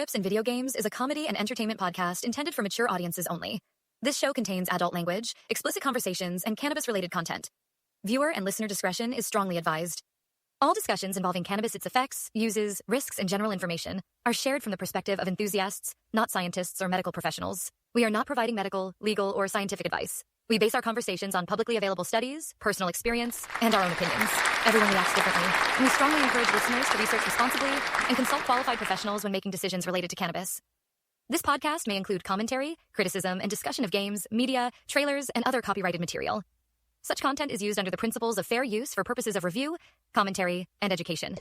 Steps in Video Games is a comedy and entertainment podcast intended for mature audiences only. This show contains adult language, explicit conversations, and cannabis-related content. Viewer and listener discretion is strongly advised. All discussions involving cannabis, its effects, uses, risks, and general information are shared from the perspective of enthusiasts, not scientists or medical professionals. We are not providing medical, legal, or scientific advice. We base our conversations on publicly available studies, personal experience, and our own opinions. Everyone reacts differently, and we strongly encourage listeners to research responsibly and consult qualified professionals when making decisions related to cannabis. This podcast may include commentary, criticism, and discussion of games, media, trailers, and other copyrighted material. Such content is used under the principles of fair use for purposes of review, commentary, and education.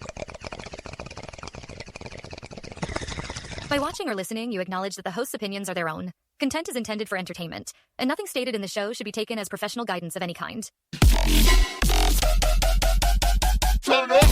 By watching or listening, you acknowledge that the host's opinions are their own. Content is intended for entertainment, and nothing stated in the show should be taken as professional guidance of any kind. Turn up.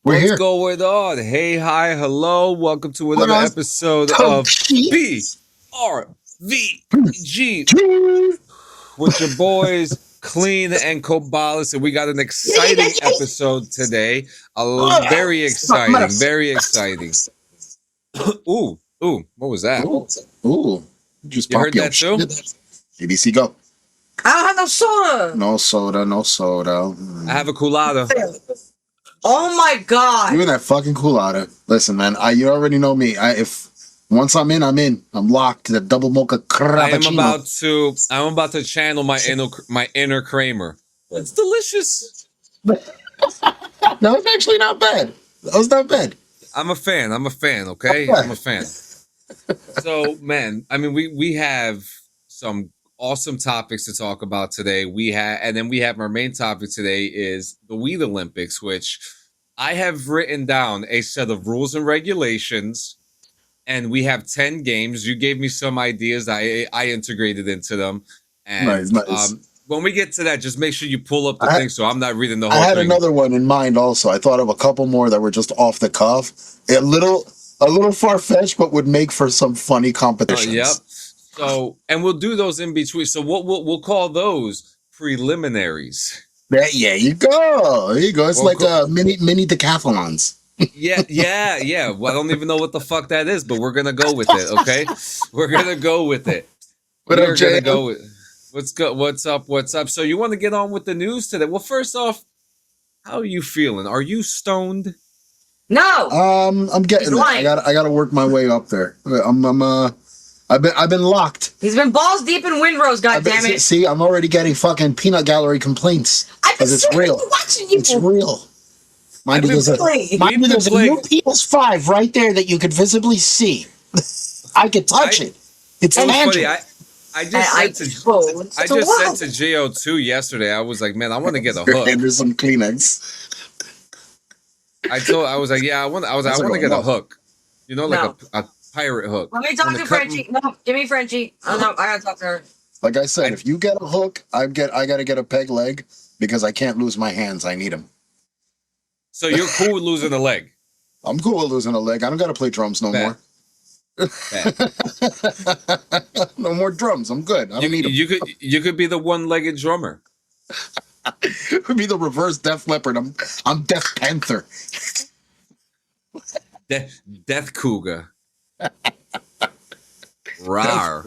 What's going on? Hey, hi, hello. Welcome to another episode of BRVG with your boys, Clean and Kobalis. And we got an exciting episode today. Very exciting, very exciting. Ooh, what was that? Ooh. Just you heard that too? ABC, go. I don't have no soda. No soda. I have a colada. Oh my god! You and that fucking culotta. Listen, man. You already know me. If once I'm in, I'm in. I'm locked to the double mocha crappuccino. I'm about to channel my inner Kramer. It's delicious. That was actually not bad. That was not bad. I'm a fan. Okay, I'm a fan. So, man, I mean, we have some awesome topics to talk about today. We have our main topic today is the Weed Olympics, which I have written down a set of rules and regulations, and we have 10 games. You gave me some ideas that I integrated into them. And nice. When we get to that, just make sure you pull up the thing so I'm not reading the whole thing. I had another one in mind also. I thought of a couple more that were just off the cuff. A little far-fetched, but would make for some funny competitions. Yep. So, and we'll do those in between. So we'll call those preliminaries. There you go. It's like mini decathlons. Yeah. Well, I don't even know what the fuck that is, but we're gonna go with it. Okay, we're gonna go with it. We're gonna go with. What's up? So you want to get on with the news today? Well, first off, how are you feeling? Are you stoned? No. I'm getting it. I gotta work my way up there. I've been locked. He's been balls deep in Windrose, goddammit. See, I'm already getting fucking peanut gallery complaints. Because it's real. Watching you. It's real. Mind you, there's a new PS5 right there that you could visibly see. I could touch it. It's tangible. I just said to JO2 yesterday, I was like, man, I want to get a hook. And there's some Kleenex. I was like, yeah, I want to get a hook. You know, like a pirate hook. Let me talk to Frenchie. No, give me Frenchie. Oh no, I gotta talk to her. Like I said, if you get a hook, I gotta get a peg leg because I can't lose my hands. I need them. So you're cool with losing a leg? I'm cool with losing a leg. I don't gotta play drums no more. No more drums. I'm good. I don't need them. You could be the one-legged drummer. Could be the reverse Def Leppard. I'm Death Panther. Death Cougar. Rawr.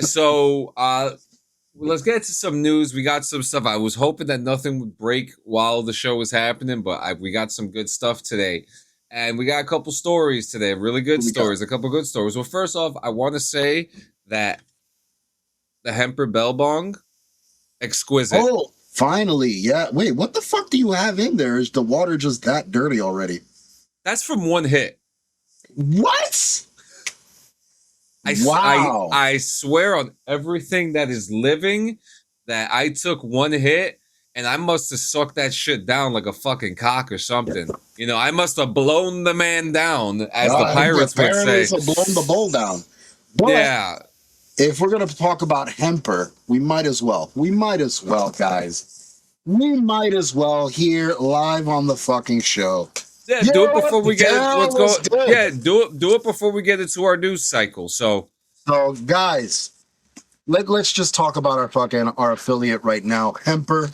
So let's get to some news. We got some stuff. I was hoping that nothing would break while the show was happening, but we got some good stuff today. And we got a couple stories today, really good stories, a couple good stories. Well, first off, I want to say that the Hemper Bell Bong, exquisite. Oh, finally. Yeah. Wait, what the fuck do you have in there? Is the water just that dirty already? That's from one hit. What? Wow. I swear on everything that is living that I took one hit and I must have sucked that shit down like a fucking cock or something. You know, I must have blown the man down, as the pirates would say. Apparently, blown the bull down. But yeah. If we're going to talk about Hemper, we might as well. We might as well, guys. We might as well here live on the fucking show. Yeah, do it before we get it. Let's go. Yeah, do it before we get into our news cycle. So guys, let's just talk about our affiliate right now, Hemper.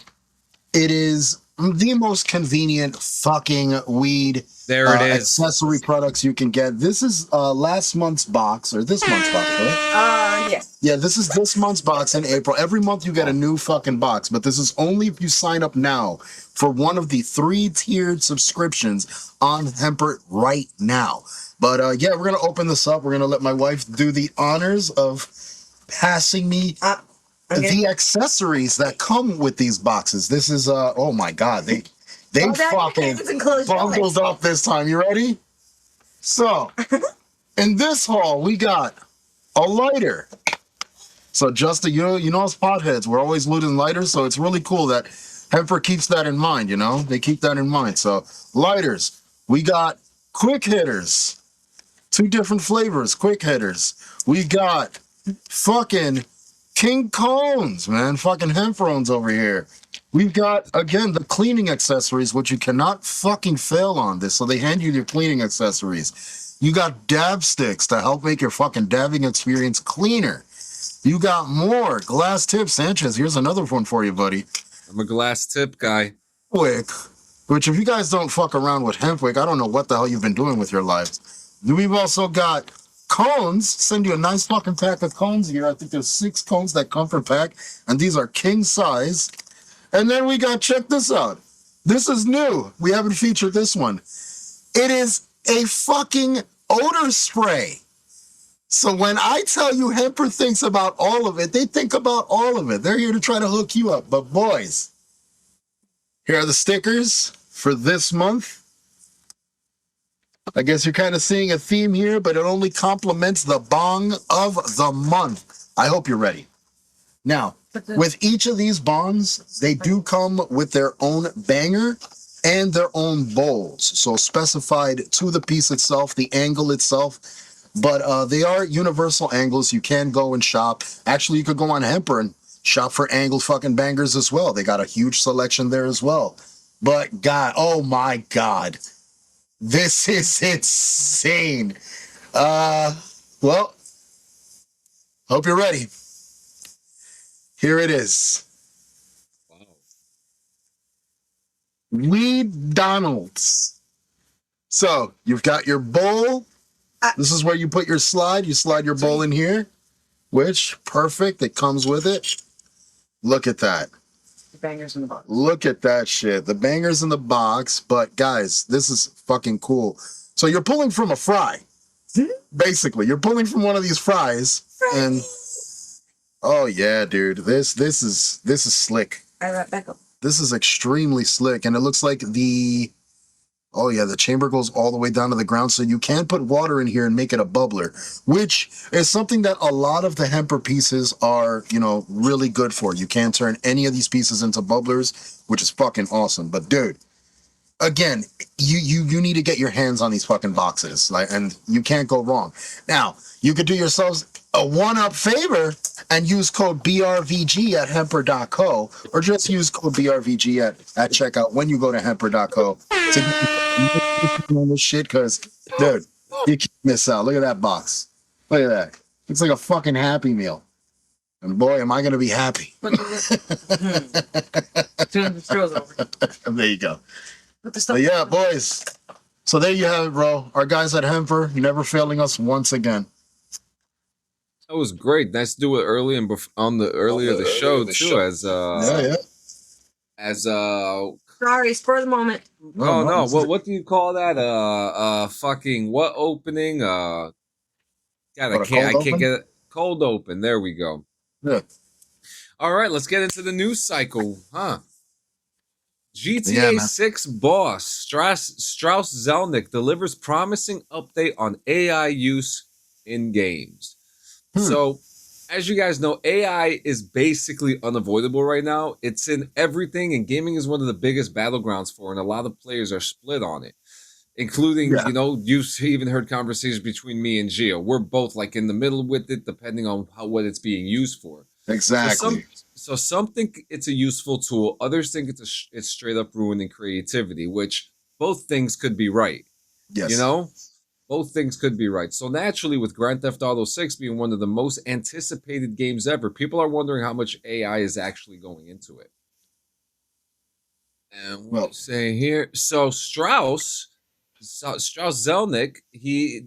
It is the most convenient fucking weed. There it is. Accessory products you can get. This is last month's box, or this month's box, right? Yes. Yeah, this is this month's box in April. Every month you get a new fucking box, but this is only if you sign up now for one of the 3-tiered subscriptions on Hemper right now. But yeah, we're gonna open this up. We're gonna let my wife do the honors of passing me the accessories that come with these boxes. This is oh my god, they fucking bundled up this time. You ready? So in this haul we got a lighter. So Justin, you know us potheads, we're always looting lighters, so it's really cool that Hemper keeps that in mind, you know? They keep that in mind. So lighters, we got quick hitters, 2 different flavors, quick hitters. We got fucking King Cones, man, fucking Hemperones over here. We've got, again, the cleaning accessories, which you cannot fucking fail on this. So they hand you your cleaning accessories. You got dab sticks to help make your fucking dabbing experience cleaner. You got more glass tip. Sanchez, here's another one for you, buddy. I'm a glass tip guy. Wick, which if you guys don't fuck around with Hempwick, I don't know what the hell you've been doing with your lives. We've also got cones. Send you a nice fucking pack of cones here. I think there's 6 cones that come per pack, and these are king size. And then we got, check this out. This is new. We haven't featured this one. It is a fucking odor spray. So when I tell you Hemper thinks about all of it, they think about all of it. They're here to try to hook you up. But boys, here are the stickers for this month. I guess you're kind of seeing a theme here, but it only complements the bong of the month. I hope you're ready. Now, with each of these bongs, they do come with their own banger and their own bowls. So specified to the piece itself, the angle itself. But they are universal angles. You can go and shop. Actually, you could go on Hemper and shop for angled fucking bangers as well. They got a huge selection there as well. But God, oh my God. This is insane. Well, hope you're ready. Here it is. Wow. Weed Donalds. So you've got your bowl. This is where you put your slide. You slide your bowl in here, which, perfect. It comes with it. Look at that. The bangers in the box. Look at that shit. The bangers in the box. But guys, this is fucking cool. So you're pulling from a fry. Basically, you're pulling from one of these fries. And oh yeah, dude. This is slick. I wrap back up. This is extremely slick. And it looks like the chamber goes all the way down to the ground, so you can put water in here and make it a bubbler, which is something that a lot of the Hemper pieces are, really good for. You can turn any of these pieces into bubblers, which is fucking awesome. But dude, again, you need to get your hands on these fucking boxes, and you can't go wrong. Now, you could do yourselves a one-up favor and use code BRVG at hemper.co, or just use code BRVG at checkout when you go to hemper.co to get on this shit, because, dude, you can't miss out. Look at that box. Look at that. It's like a fucking Happy Meal. And boy, am I going to be happy. There you go. But yeah, boys. So there you have it, bro. Our guys at Hemper, never failing us once again. That was great. Nice to do it early and on the earlier of the show too. Sorry, spur of the moment. No. What do you call that? Fucking what opening? God, I can't get it. Cold open. There we go. Yeah. All right, let's get into the news cycle, huh? GTA 6 boss Strauss Zelnick delivers promising update on AI use in games. So, as you guys know, AI is basically unavoidable right now. It's in everything, and gaming is one of the biggest battlegrounds for, and a lot of players are split on it, including, Yeah. you've even heard conversations between me and Gio. We're both like in the middle with it, depending on what it's being used for. Exactly. So some think it's a useful tool. Others think it's straight up ruining creativity, which both things could be right. Yes. Both things could be right. So naturally, with Grand Theft Auto 6 being one of the most anticipated games ever, people are wondering how much AI is actually going into it. And what I'm saying here, so Strauss Zelnick, he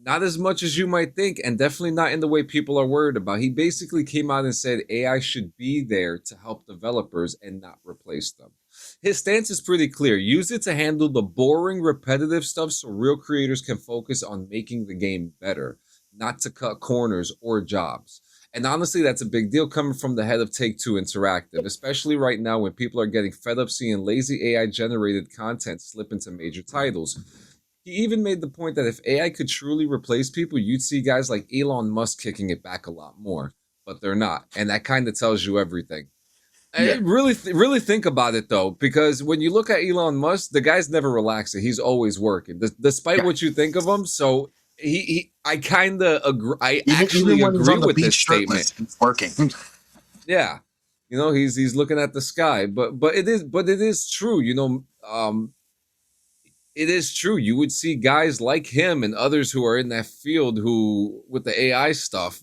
not as much as you might think, and definitely not in the way people are worried about. He basically came out and said AI should be there to help developers and not replace them. His stance is pretty clear. Use it to handle the boring, repetitive stuff so real creators can focus on making the game better, not to cut corners or jobs. And honestly, that's a big deal coming from the head of Take-Two Interactive, especially right now when people are getting fed up seeing lazy AI-generated content slip into major titles. He even made the point that if AI could truly replace people, you'd see guys like Elon Musk kicking it back a lot more, but they're not. And that kind of tells you everything. Yeah. Really think about it, though, because when you look at Elon Musk, the guy's never relaxing. He's always working, despite what you think of him. So I kind of agree. I actually agree with this statement. He's working. Yeah, he's looking at the sky, but it is true. It is true. You would see guys like him and others who are in that field who, with the AI stuff,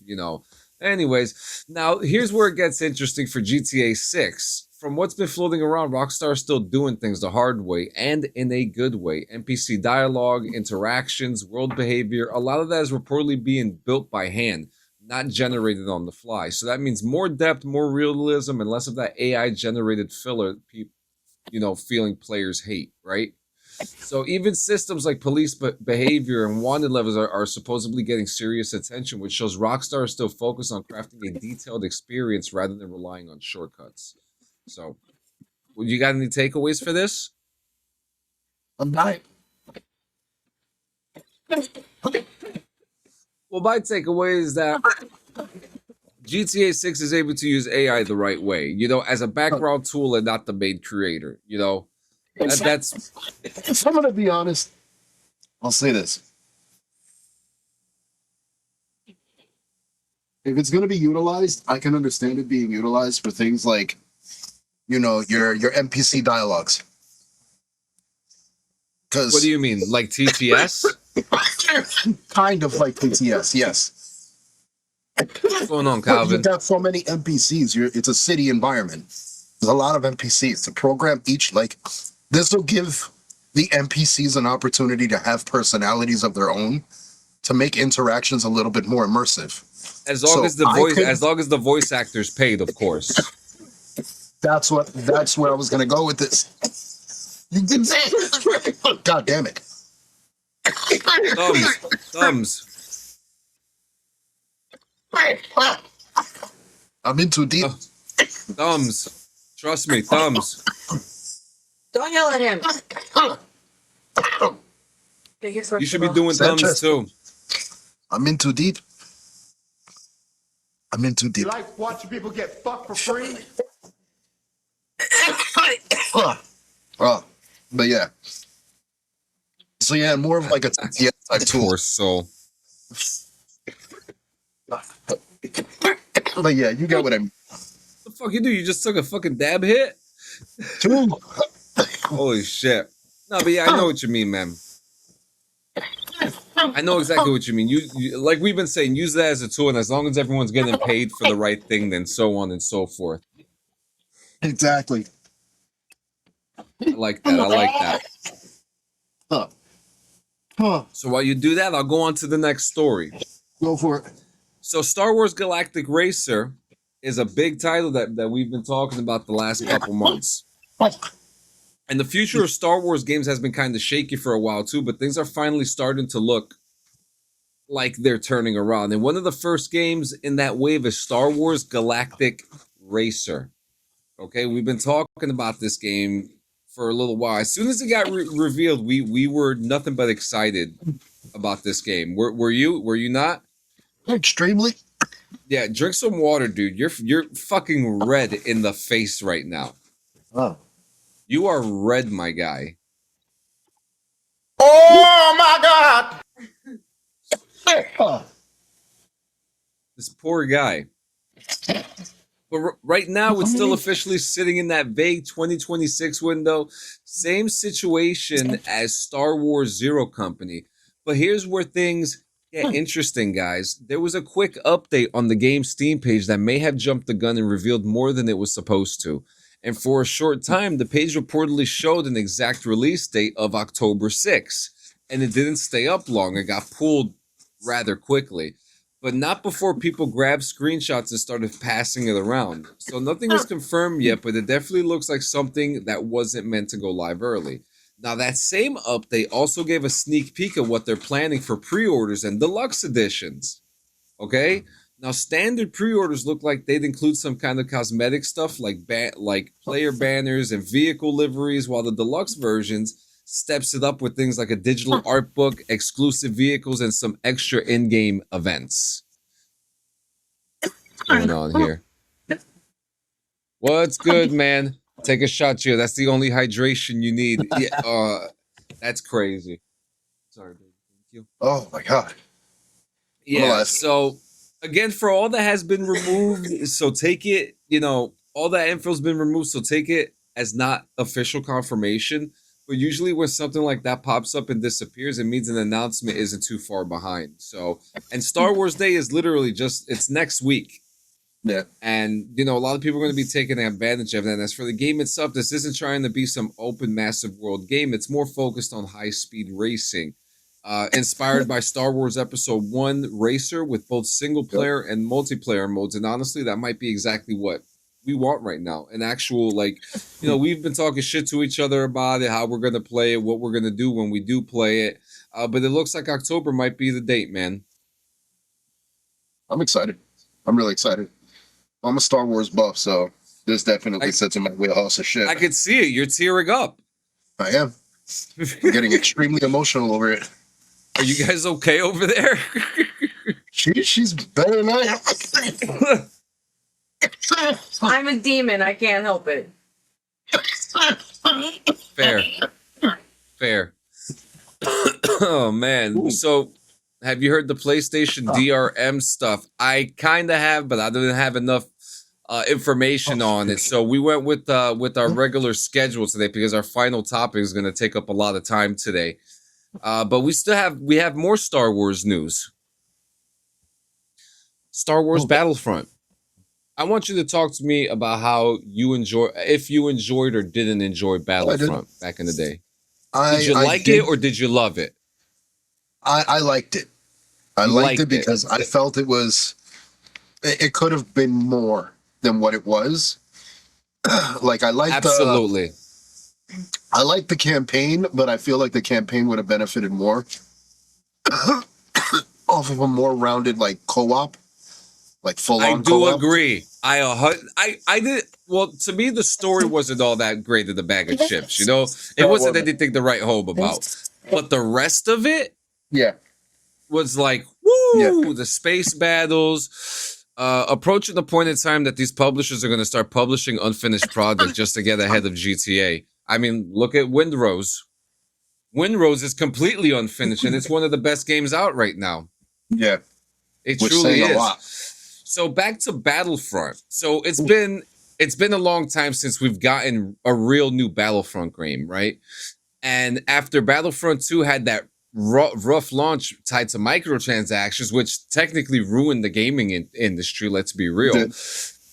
Anyways, now here's where it gets interesting for GTA 6. From what's been floating around, Rockstar is still doing things the hard way and in a good way. NPC dialogue, interactions, world behavior, a lot of that is reportedly being built by hand, not generated on the fly. So that means more depth, more realism, and less of that AI-generated filler, feeling players hate, right? So even systems like police behavior and wanted levels are supposedly getting serious attention, which shows Rockstar is still focused on crafting a detailed experience rather than relying on shortcuts. So, you got any takeaways for this? I'm not. Well, my takeaway is that GTA 6 is able to use AI the right way, as a background tool and not the main creator, That's. If I'm gonna be honest, I'll say this: if it's gonna be utilized, I can understand it being utilized for things like, your NPC dialogues. Because what do you mean, like TTS? Kind of like TTS, yes. What's going on, Calvin? You got so many NPCs. It's a city environment. There's a lot of NPCs. To program each, this will give the NPCs an opportunity to have personalities of their own, to make interactions a little bit more immersive. As long as the voice actor's paid, of course. That's where I was gonna go with this. You didn't say it. God damn it. Thumbs. I'm in too deep. Thumbs. Trust me, thumbs. Don't yell at him. You should be doing thumbs too. I'm in too deep. You like watching people get fucked for free? But yeah. So yeah, more of like a TTS type tool. Poor soul. But yeah, you get what I mean. What the fuck you do? You just took a fucking dab hit? Holy shit. No, but yeah, I know what you mean, man. I know exactly what you mean. You like we've been saying, use that as a tool, and as long as everyone's getting paid for the right thing, then so on and so forth. Exactly. I like that. So while you do that, I'll go on to the next story. Go for it. So Star Wars Galactic Racer is a big title that we've been talking about the last couple months. And the future of Star Wars games has been kind of shaky for a while too, but things are finally starting to look like they're turning around. And one of the first games in that wave is Star Wars Galactic Racer. Okay, we've been talking about this game for a little while. As soon as it got revealed, we were nothing but excited about this game. Were you not? Extremely. Yeah, drink some water, dude. You're fucking red in the face right now. Oh. You are red, my guy. Oh my God! This poor guy. But right now, it's still officially sitting in that vague 2026 window. Same situation as Star Wars Zero Company. But here's where things get interesting, guys. There was a quick update on the game's Steam page that may have jumped the gun and revealed more than it was supposed to. And for a short time, the page reportedly showed an exact release date of October 6th. And it didn't stay up long. It got pulled rather quickly. But not before people grabbed screenshots and started passing it around. So nothing is confirmed yet, but it definitely looks like something that wasn't meant to go live early. Now, that same update also gave a sneak peek of what they're planning for pre-orders and deluxe editions. Okay? Now, standard pre-orders look like they'd include some kind of cosmetic stuff like player banners and vehicle liveries, while the deluxe versions steps it up with things like a digital art book, exclusive vehicles, and some extra in-game events. What's going on here? What's good, man? Take a shot, Gio. That's the only hydration you need. Yeah, that's crazy. Sorry, baby. Thank you. Oh my God. Yeah, so again, for all that has been removed, so take it, all that info's been removed, so take it as not official confirmation. But usually when something like that pops up and disappears, it means an announcement isn't too far behind. So, and Star Wars Day is literally it's next week. Yeah. And, a lot of people are going to be taking advantage of that. And as for the game itself, this isn't trying to be some open, massive world game. It's more focused on high-speed racing. Inspired by Star Wars Episode 1 Racer with both single-player and multiplayer modes. And honestly, that might be exactly what we want right now. An actual, we've been talking shit to each other about it, how we're going to play it, what we're going to do when we do play it. But it looks like October might be the date, man. I'm excited. I'm really excited. I'm a Star Wars buff, so this definitely sits in my wheelhouse of shit. I could see it. You're tearing up. I am. I'm getting extremely emotional over it. Are you guys okay over there? She's better than I am. I'm a demon. I can't help it. Fair. Oh, man. Ooh. So, have you heard the PlayStation DRM stuff? I kind of have, but I didn't have enough information on it. So, we went with our regular schedule today because our final topic is going to take up a lot of time today. But we have more Star Wars news. Star Wars Battlefront. I want you to talk to me about how if you enjoyed or didn't enjoy Battlefront back in the day. Did you like it or did you love it? I liked it. I liked it because I felt it could have been more than what it was. I liked absolutely. I liked the campaign, but I feel like the campaign would have benefited more off of a more rounded co-op. Full on. I do agree. I did. Well, to me, the story wasn't all that great of the bag of chips. It wasn't anything to write home about. But the rest of it, was the space battles, approaching the point in time that these publishers are going to start publishing unfinished projects just to get ahead of GTA. I mean, look at Windrose. Windrose is completely unfinished, and it's one of the best games out right now. Yeah, it truly is. So back to Battlefront. So it's been a long time since we've gotten a real new Battlefront game, right? And after Battlefront 2 had that rough launch tied to microtransactions, which technically ruined the gaming industry, let's be real.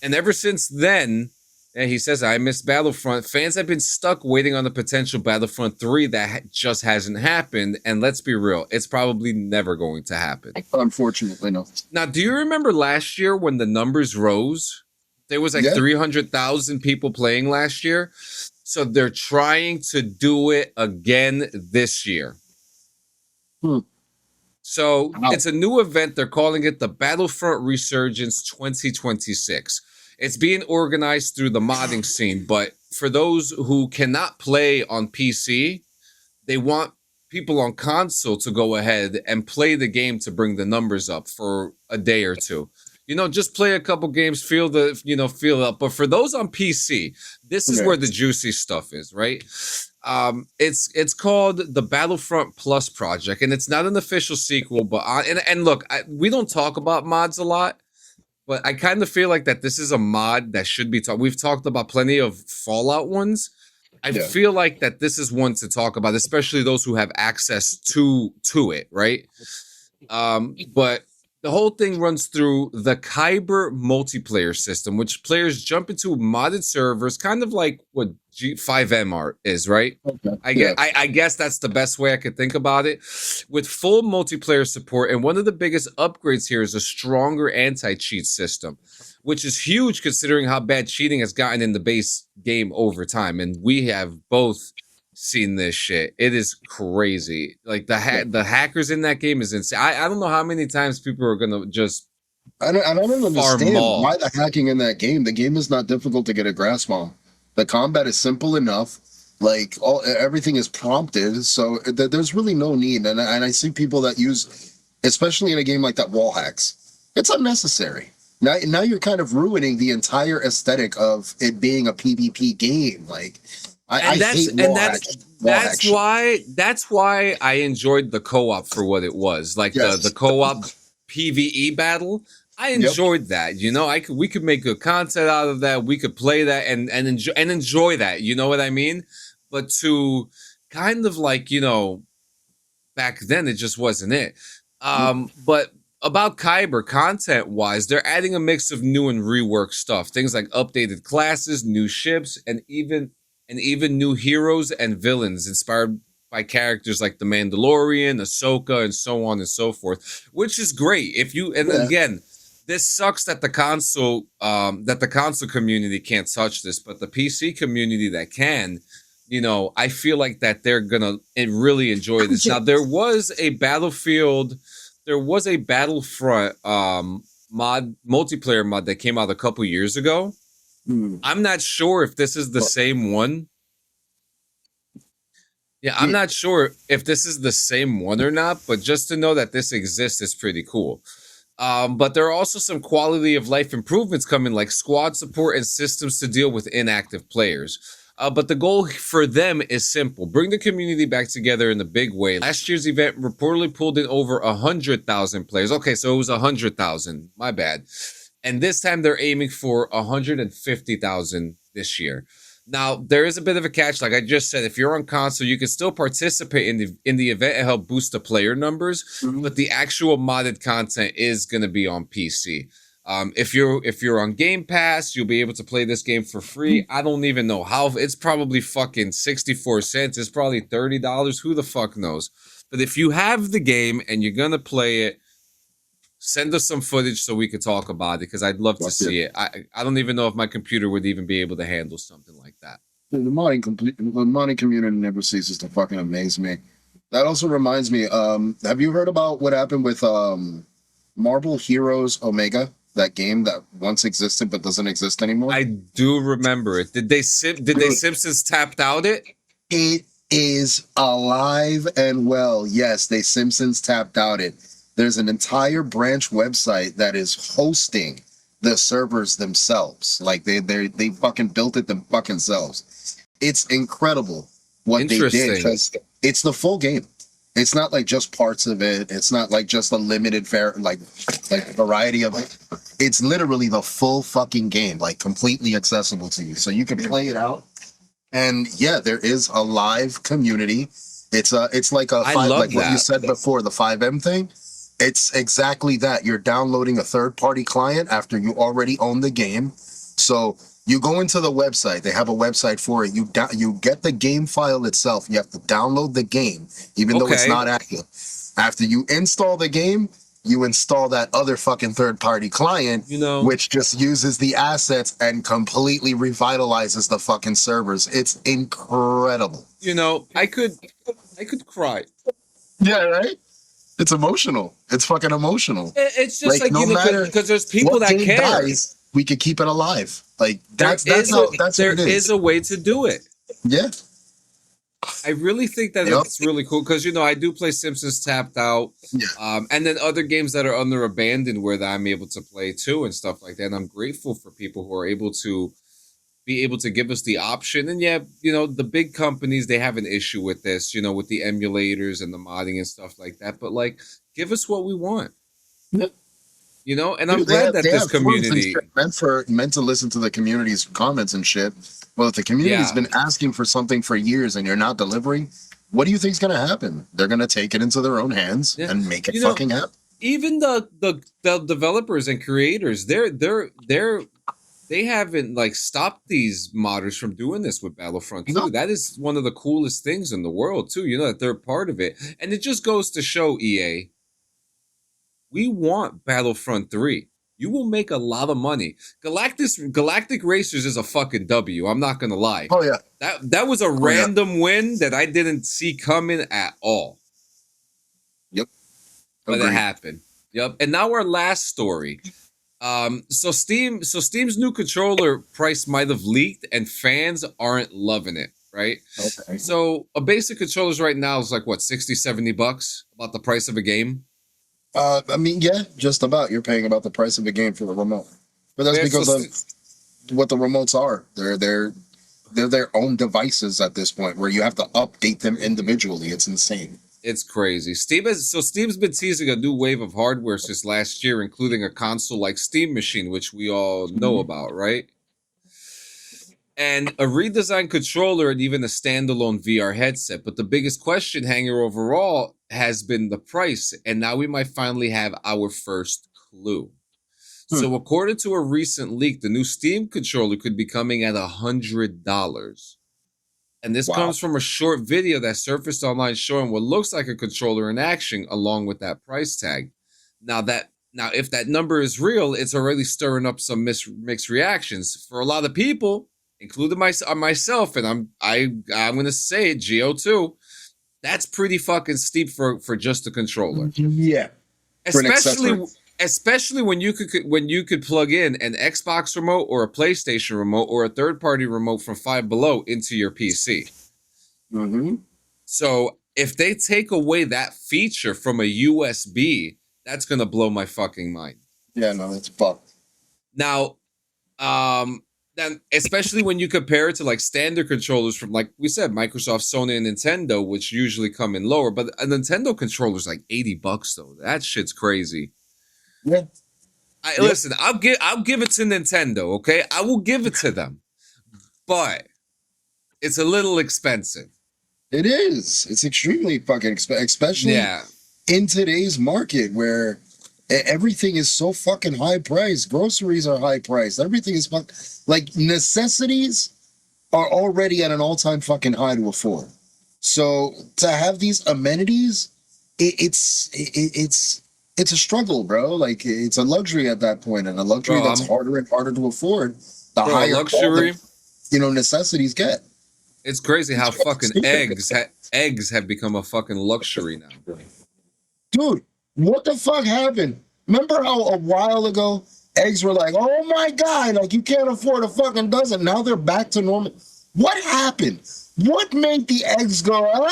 And ever since then, and he says, I missed Battlefront. Fans have been stuck waiting on the potential Battlefront 3 that just hasn't happened. And let's be real, it's probably never going to happen. Unfortunately, no. Now, do you remember last year when the numbers rose? There was 300,000 people playing last year. So they're trying to do it again this year. So it's a new event. They're calling it the Battlefront Resurgence 2026. It's being organized through the modding scene, but for those who cannot play on PC, they want people on console to go ahead and play the game to bring the numbers up for a day or two. Just play a couple games, feel up. But for those on PC, this is where the juicy stuff is, right? It's called the Battlefront Plus project, and it's not an official sequel. But look, we don't talk about mods a lot, but I kind of feel like that this is a mod that should be talked. We've talked about plenty of Fallout ones. I feel like that this is one to talk about, especially those who have access to it, right? But the whole thing runs through the Kyber multiplayer system, which players jump into modded servers, kind of like what G5M is, right? Okay. I guess that's the best way I could think about it. With full multiplayer support, and one of the biggest upgrades here is a stronger anti-cheat system, which is huge considering how bad cheating has gotten in the base game over time. And we have both seen this shit. It is crazy. Like the hackers in that game is insane. I don't know how many times people are gonna just I don't understand why the hacking in that game. The game is not difficult to get a grasp on. The combat is simple enough. Like everything is prompted, so there's really no need. And I see people that use, especially in a game like that, wall hacks. It's unnecessary. Now you're kind of ruining the entire aesthetic of it being a PvP game. Like that's why I enjoyed the co-op for what it was. Like the co-op PvE battle. I enjoyed that. We could make good content out of that. We could play that and enjoy that. You know what I mean? But to kind of like, back then it just wasn't it. But about Kyber, content-wise, they're adding a mix of new and reworked stuff. Things like updated classes, new ships, and even new heroes and villains inspired by characters like the Mandalorian, Ahsoka, and so on and so forth, which is great. Again, this sucks that the console community can't touch this, but the PC community that can, I feel like that they're gonna really enjoy this. Now, there was a Battlefront multiplayer mod that came out a couple years ago. I'm not sure if this is the same one. Yeah, I'm not sure if this is the same one or not, but just to know that this exists is pretty cool. But there are also some quality of life improvements coming, like squad support and systems to deal with inactive players. But the goal for them is simple. Bring the community back together in a big way. Last year's event reportedly pulled in over 100,000 players. Okay, so it was 100,000. My bad. And this time they're aiming for 150,000 this year. Now, there is a bit of a catch. Like I just said, if you're on console, you can still participate in the event and help boost the player numbers. But the actual modded content is going to be on PC. If you're on Game Pass, you'll be able to play this game for free. I don't even know how. It's probably fucking 64 cents. It's probably $30. Who the fuck knows? But if you have the game and you're going to play it, send us some footage so we could talk about it, because I'd love to see it. I don't even know if my computer would even be able to handle something like that. The modding community never ceases to fucking amaze me. That also reminds me, have you heard about what happened with Marvel Heroes Omega? That game that once existed but doesn't exist anymore? I do remember it. Did they Simpsons tapped out it? It is alive and well. Yes, they Simpsons tapped out it. There's an entire branch website that is hosting the servers themselves. Like they fucking built it them fucking selves. It's incredible what they did, because it's the full game. It's not like just parts of it. It's not like just a limited like variety of it. It's literally the full fucking game, like completely accessible to you. So you can play it out. And yeah, there is a live community. It's like what you said before, the 5M thing. It's exactly that. You're downloading a third-party client after you already own the game. So you go into the website. They have a website for it. You get the game file itself. You have to download the game, even though it's not active. After you install the game, you install that other fucking third-party client, which just uses the assets and completely revitalizes the fucking servers. It's incredible. I could cry. Yeah, right? It's emotional. It's fucking emotional. It's just like no matter, because there's people that care. Dies, we could keep it alive. Like there is a way to do it. Yeah. I really think that Yep. it's really cool because I do play Simpsons Tapped Out, Yeah. and then other games that are under abandonware that I'm able to play too and stuff like that. And I'm grateful for people who are able to give us the option. And yeah, the big companies, they have an issue with this, with the emulators and the modding and stuff like that. But like, give us what we want. Yep. And I'm glad that this community meant to listen to the community's comments and shit. Well, if the community's been asking for something for years and you're not delivering, what do you think's gonna happen? They're gonna take it into their own hands and make it fucking happen. Even the developers and creators, they haven't like stopped these modders from doing this with Battlefront 2. No. That is one of the coolest things in the world too. That they're part of it, and it just goes to show EA. We want Battlefront 3. You will make a lot of money. Galactic Racers is a fucking W. I'm not gonna lie. Oh yeah, that was a random win that I didn't see coming at all. Yep, but it happened. Yep. And now our last story. So Steam's new controller price might have leaked, and fans aren't loving it. Right. Okay. So a basic controller right now is like what, $60-$70, about the price of a game. I mean, yeah, just about. You're paying about the price of the game for the remote, but that's because of what the remotes are. They're their own devices at this point, where you have to update them individually. It's insane. It's crazy. Steam's been teasing a new wave of hardware since last year, including a console like Steam Machine, which we all know about, right? And a redesigned controller and even a standalone VR headset. But the biggest question hanger overall has been the price. And now we might finally have our first clue. So according to a recent leak, the new Steam controller could be coming at $100. And this comes from a short video that surfaced online showing what looks like a controller in action along with that price tag. Now, if that number is real, it's already stirring up some mixed reactions. For a lot of people, including myself, and I'm going to say it, Gio too, that's pretty fucking steep for just a controller. Yeah. Especially when you could plug in an Xbox remote or a PlayStation remote or a third-party remote from Five Below into your PC. Mm-hmm. So if they take away that feature from a USB, that's gonna blow my fucking mind. Yeah, no, that's fucked. Now, then especially when you compare it to like standard controllers from, like we said, Microsoft, Sony, and Nintendo, which usually come in lower, but a Nintendo controller is like $80 though. That shit's crazy. Yeah. Listen, I'll give it to Nintendo, okay? I will give it to them. But it's a little expensive. It is. It's extremely fucking expensive, especially in today's market where everything is so fucking high priced. Groceries are high priced. Everything is like necessities are already at an all-time fucking high to afford. So to have these amenities, it's a struggle, bro. Like, it's a luxury at that point, and a luxury that's harder and harder to afford. The higher luxury, necessities get. It's crazy how fucking eggs have become a fucking luxury now. Dude, what the fuck happened? Remember how a while ago eggs were like, oh my God, like you can't afford a fucking dozen. Now they're back to normal. What happened? What made the eggs go,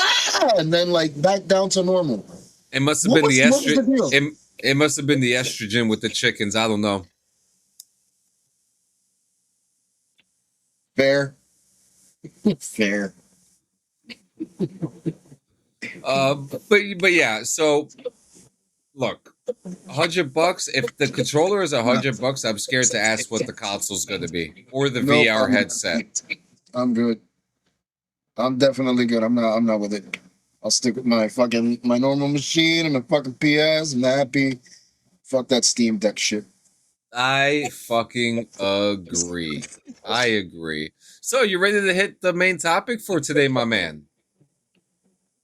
and then like back down to normal? It must have been the estrogen. It must have been the estrogen with the chickens. I don't know. Fair. Fair. But yeah. So look, $100. If the controller is $100, I'm scared to ask what the console's going to be or the VR headset. I'm good. I'm definitely good. I'm not with it. I'll stick with my normal machine and my fucking PS. I'm happy. Fuck that Steam Deck shit. I fucking agree. I agree. So, you ready to hit the main topic for today, my man?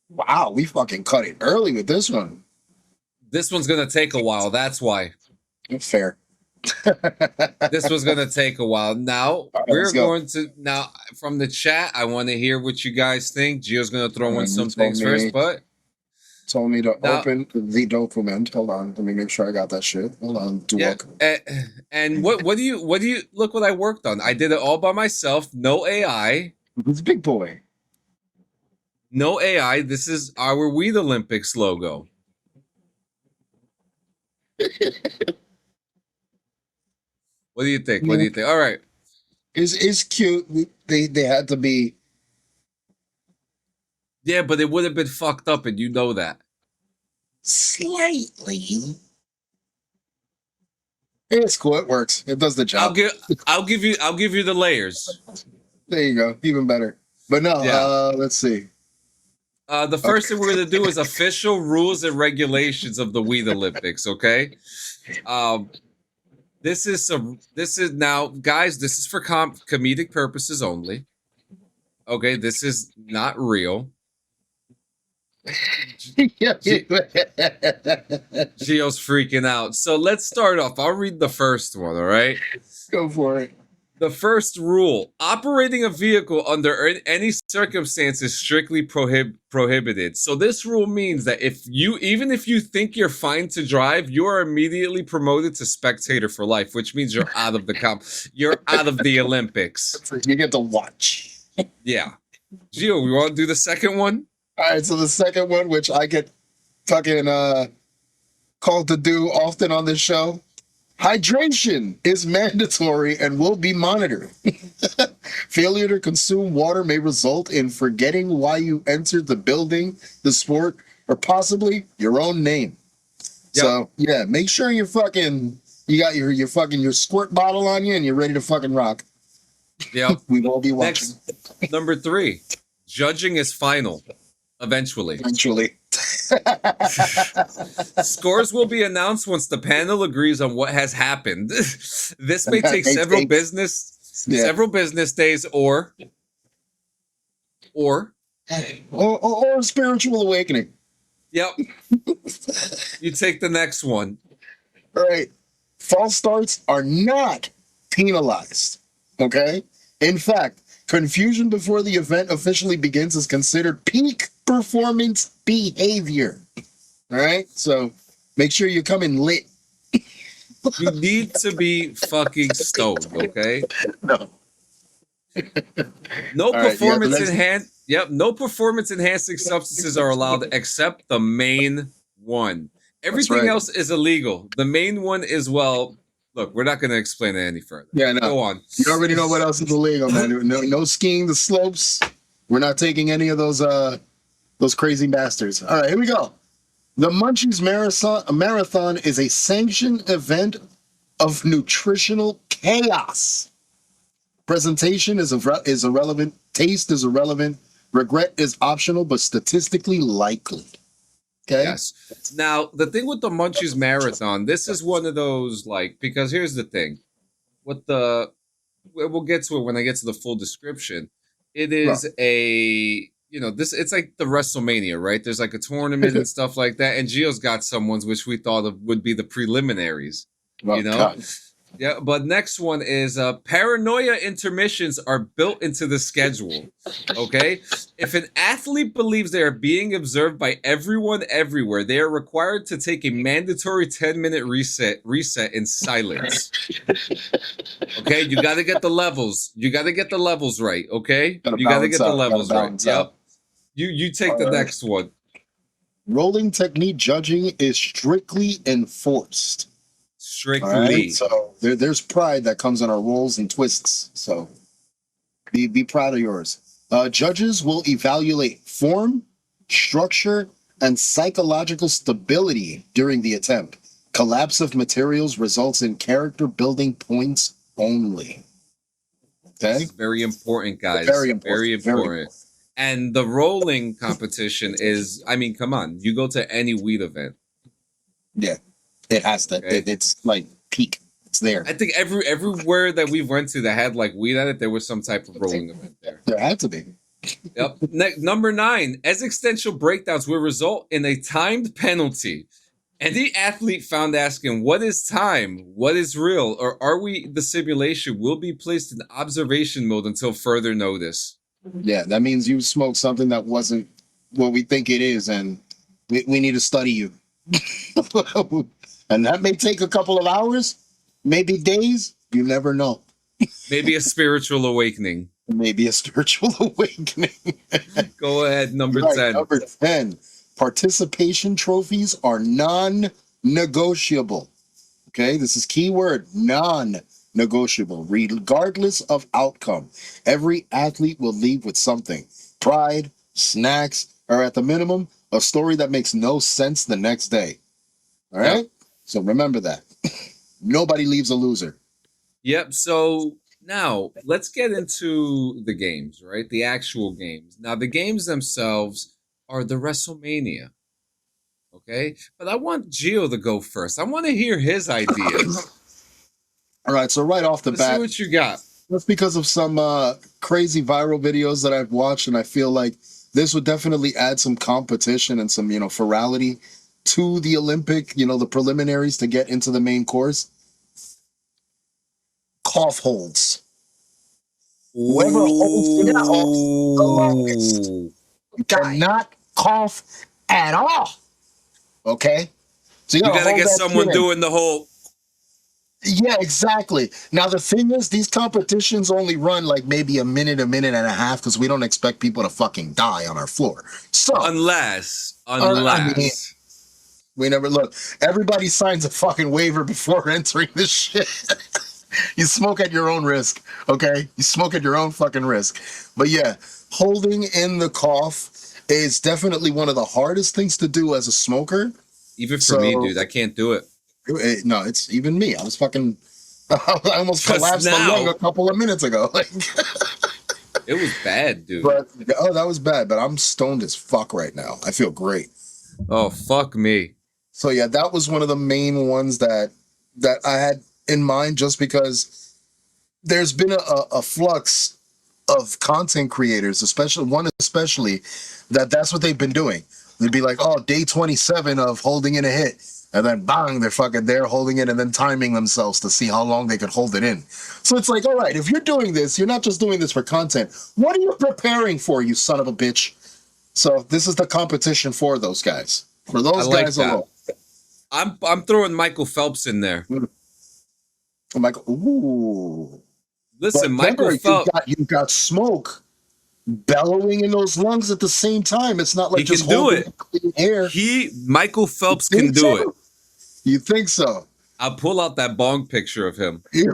Wow, we fucking cut it early with this one. This one's gonna take a while. That's why. Fair. This was gonna take a while. Now we're going to from the chat. I want to hear what you guys think. Gio's gonna throw in some things first, but told me to open the document. Hold on, let me make sure I got that shit. Hold on. And what do you look what I worked on? I did it all by myself, no AI. It's big boy. No AI. This is our We the Olympics logo. What do you think? What do you think? All right. It's cute. They had to be Yeah, but it would have been fucked up, and you know that. slightly. It's cool. It works. It does the I'll job. give you the layers. There you go. Even better. But no, Yeah. let's see. The first thing we're gonna do is official rules and regulations of the We the Olympics. Okay. This is now, guys. This is for comedic purposes only. Okay, this is not real. Gio's freaking out. So let's start off. I'll read the first one. All right. Go for it. The first rule: operating a vehicle under any circumstance is strictly prohibited. So this rule means that even if you think you're fine to drive, you are immediately promoted to spectator for life, which means you're out of the you're out of the Olympics. You get to watch. Yeah. Gio, we want to do the second one? All right, so the second one, which I get fucking called to do often on this show, hydration is mandatory and will be monitored. Failure to consume water may result in forgetting why you entered the building, the sport, or possibly your own name. Yep. So yeah, make sure you got your squirt bottle on you and you're ready to fucking rock. Yep. We will be watching. Next, number 3, judging is final. Eventually. Scores will be announced once the panel agrees on what has happened. This may take several business days or a spiritual awakening. Yep. You take the next one. All right. False starts are not penalized. Okay? In fact, confusion before the event officially begins is considered peak performance behavior. All right? So make sure you come in lit. You need to be fucking stoned, okay? No. No performance no performance enhancing substances are allowed except the main one. Everything else is illegal. The main one is, well, look, we're not going to explain it any further. Yeah, no. Go on. You already know what else is illegal, man. No skiing the slopes. We're not taking any of those crazy bastards. All right, here we go. The Munchies Marathon is a sanctioned event of nutritional chaos. Presentation is irrelevant. Taste is irrelevant. Regret is optional, but statistically likely. Okay. Yes. Now, the thing with the Munchies Marathon, this is one of those, because here's the thing. We'll get to it when I get to the full description. It is it's like the WrestleMania, right? There's like a tournament and stuff like that. And Gio's got some ones which we thought would be the preliminaries, God. Yeah, but next one is paranoia intermissions are built into the schedule. Okay, if an athlete believes they are being observed by everyone everywhere, they are required to take a mandatory 10-minute reset in silence. Okay, you got to get the levels. You got to get the levels right. Okay, you got to get the levels right. Yep. You take the next one. Rolling technique judging is strictly enforced. Strictly. Right? So there's pride that comes in our rolls and twists. So be proud of yours. Judges will evaluate form, structure, and psychological stability during the attempt. Collapse of materials results in character building points only. Okay? It's very important, guys. Very important. Very important. And the rolling competition is, come on, you go to any weed event. Yeah. It has to. Okay. It's like peak. It's there. I think everywhere that we went to that had like weed at it, there was some type of rolling event there. There had to be. Yep. Number 9, existential breakdowns will result in a timed penalty. Any athlete found asking, what is time? What is real? Or are we the simulation will be placed in observation mode until further notice. Yeah, that means you smoked something that wasn't what we think it is, and we need to study you. And that may take a couple of hours, maybe days. You never know. Maybe a spiritual awakening. Maybe a spiritual awakening. Go ahead, number Right, 10. number 10. Participation trophies are non-negotiable. Okay, this is key word, non-negotiable, regardless of outcome. Every athlete will leave with something: pride, snacks, or at the minimum, a story that makes no sense the next day. All Yep. right? So remember that. Nobody leaves a loser. Yep. So now let's get into the games, right? The actual games. Now, the games themselves are the WrestleMania. Okay. But I want Gio to go first. I want to hear his ideas. All right, so right off the Let's see bat, what you got. that's because of some crazy viral videos that I've watched, and I feel like this would definitely add some competition and some, virality to the Olympic, the preliminaries to get into the main course. Cough holds. Whoever holds the cough the longest. Ooh. You cannot cough at all. Okay? So You gotta hold get that someone shit in. doing the whole. Yeah, exactly. Now the thing is, these competitions only run like maybe a minute and a half, because we don't expect people to fucking die on our floor. So Unless. I mean, we never look. Everybody signs a fucking waiver before entering this shit. You smoke at your own risk, okay? You smoke at your own fucking risk. But yeah, holding in the cough is definitely one of the hardest things to do as a smoker. Even for me, dude, I can't do it. No, it's even me. I was fucking. I almost Just collapsed the now. lung a couple of minutes ago. Like, It was bad, dude. but that was bad. But I'm stoned as fuck right now. I feel great. Oh, fuck me. So yeah, that was one of the main ones that I had in mind, just because there's been a flux of content creators, especially that's what they've been doing. They'd be like, oh, day 27 of holding in a hit. And then bang, they're holding it and then timing themselves to see how long they could hold it in. So it's like, all right, if you're doing this, you're not just doing this for content. What are you preparing for, you son of a bitch? So this is the competition for those guys. For those I like guys that. alone. I'm throwing Michael Phelps in there. I'm like, ooh. Listen, But Michael remember, Phelps. you got smoke bellowing in those lungs at the same time. It's not like He just can do holding it. clean air. Michael Phelps You can think do so? it. You think so? I'll pull out that bong picture of him. Okay,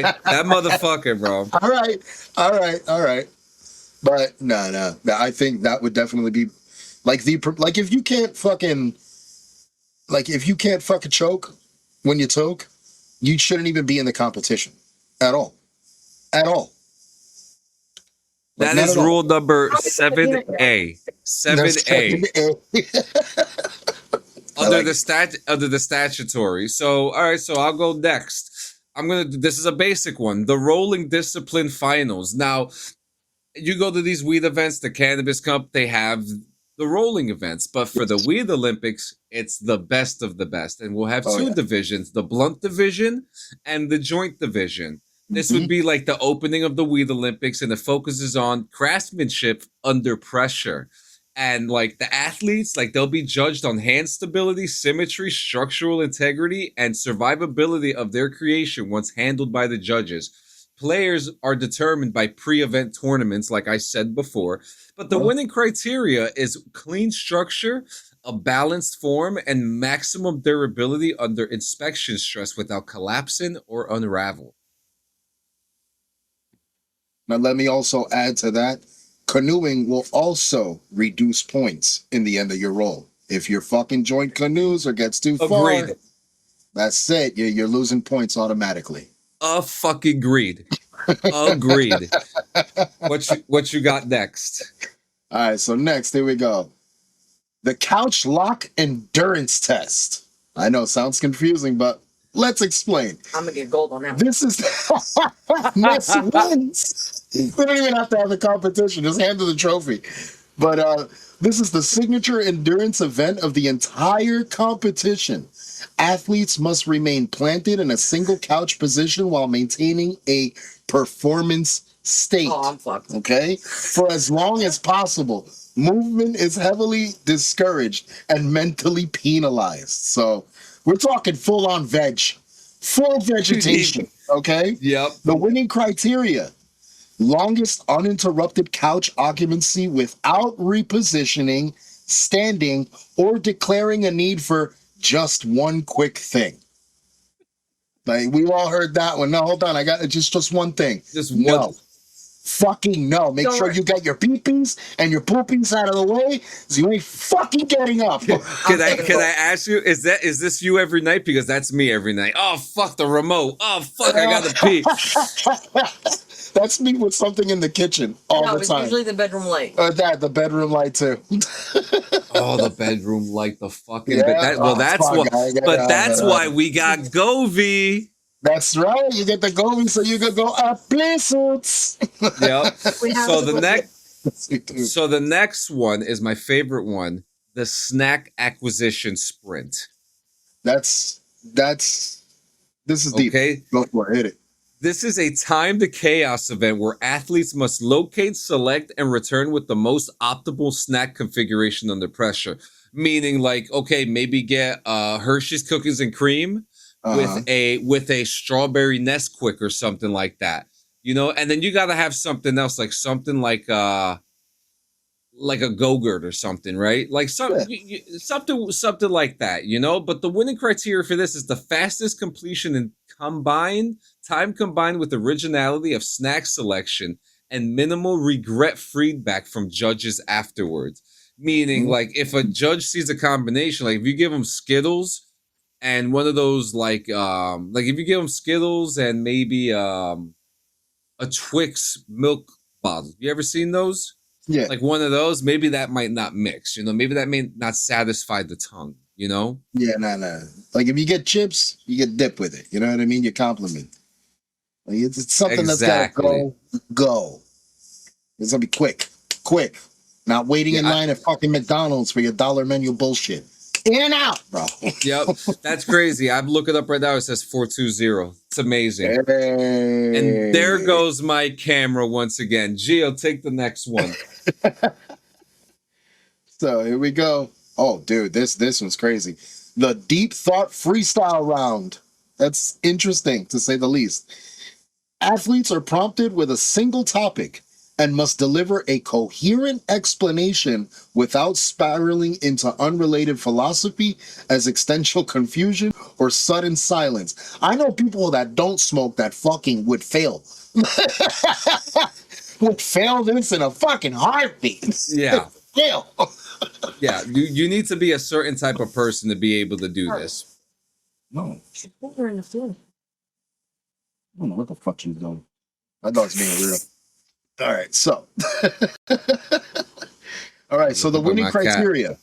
that motherfucker, bro. All right. But no. I think that would definitely be like if you can't fucking choke when you toke, you shouldn't even be in the competition at all. At all. Like, That not is at all. rule number 7A. 7A. Under the statutory. So, all right, so I'll go next. This is a basic one. The rolling discipline finals. Now, you go to these weed events, the Cannabis Cup, they have the rolling events. But for the Weed Olympics, it's the best of the best. And we'll have two divisions, the blunt division and the joint division. This would be like the opening of the Weed Olympics, and it focuses on craftsmanship under pressure. And like the athletes, like they'll be judged on hand stability, symmetry, structural integrity, and survivability of their creation once handled by the judges. Players are determined by pre-event tournaments, like I said before, but the winning criteria is clean structure, a balanced form, and maximum durability under inspection stress without collapsing or unravel. Now, let me also add to that. Canoeing will also reduce points in the end of your roll. If your fucking joint canoes or gets too far, that's it. You're losing points automatically. Fucking agreed. Agreed. What you got next? All right, so next, here we go. The couch lock endurance test. I know, sounds confusing, but let's explain. I'm gonna get gold on that. This is Messi wins. We don't even have to have the competition. Just hand her the trophy. But this is the signature endurance event of the entire competition. Athletes must remain planted in a single couch position while maintaining a performance state. Oh, I'm fucked. Okay? For as long as possible. Movement is heavily discouraged and mentally penalized. So we're talking full-on full vegetation. Okay? Yep. The winning criteria: Longest uninterrupted couch occupancy without repositioning, standing, or declaring a need for just one quick thing. Like, we all heard that one. No, hold on. I got just one thing. Just No. one. Fucking no. Make Don't sure worry. you get your pee-pees and your poopies out of the way, so you ain't fucking getting up. Can I ask you, is this you every night? Because that's me every night. Oh, fuck the remote. Oh, fuck, I gotta pee. That's me with something in the kitchen all the it's time. usually the bedroom light. The bedroom light too. Oh, the bedroom light, the fucking Yeah, that's why we got Govee. That's right. You get the Govee so you can go up places. Yep. So the So next one is my favorite one, the snack acquisition sprint. this is deep. Okay. Go for it. Hit it. This is a time to chaos event where athletes must locate, select, and return with the most optimal snack configuration under pressure. Meaning, like, okay, maybe get Hershey's cookies and cream with a strawberry Nesquik or something like that. You know, and then you gotta have something else, like something like a Go-Gurt or something, right? Like something like that, you know. But the winning criteria for this is the fastest completion in combined with originality of snack selection and minimal regret feedback from judges afterwards. Meaning, like, if a judge sees a combination, like if you give them Skittles and one of those, like if you give them Skittles and maybe a Twix milk bottle, you ever seen those? Yeah. Like one of those, maybe that might not mix, you know, maybe that may not satisfy the tongue, you know? Yeah, no. Like if you get chips, you get dip with it. You know what I mean? You compliment. Like it's something that's gotta go. It's gonna be quick. Not waiting in line at fucking McDonald's for your dollar menu bullshit. In and out, bro. Yep, that's crazy. I'm looking up right now. It says 420. It's amazing. Hey. And there goes my camera once again. Gio, take the next one. So here we go. Oh, dude, this one's crazy. The Deep Thought Freestyle Round. That's interesting, to say the least. Athletes are prompted with a single topic and must deliver a coherent explanation without spiraling into unrelated philosophy, existential confusion, or sudden silence. I know people that don't smoke that fucking would fail. Would fail this in a fucking heartbeat. Yeah. Fail. Yeah, you need to be a certain type of person to be able to do this. No. We're in the floor. I don't know what the fuck she's doing. I thought it's being real. All right, so. All right, so the winning criteria.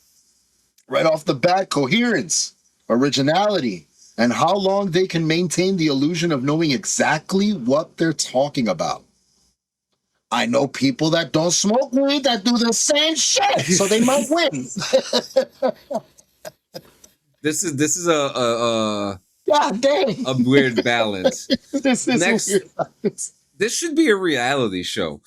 Right off the bat, coherence, originality, and how long they can maintain the illusion of knowing exactly what they're talking about. I know people that don't smoke weed that do the same shit, so they might win. This is a God dang. a weird balance. This is Next, weird balance. This should be a reality show.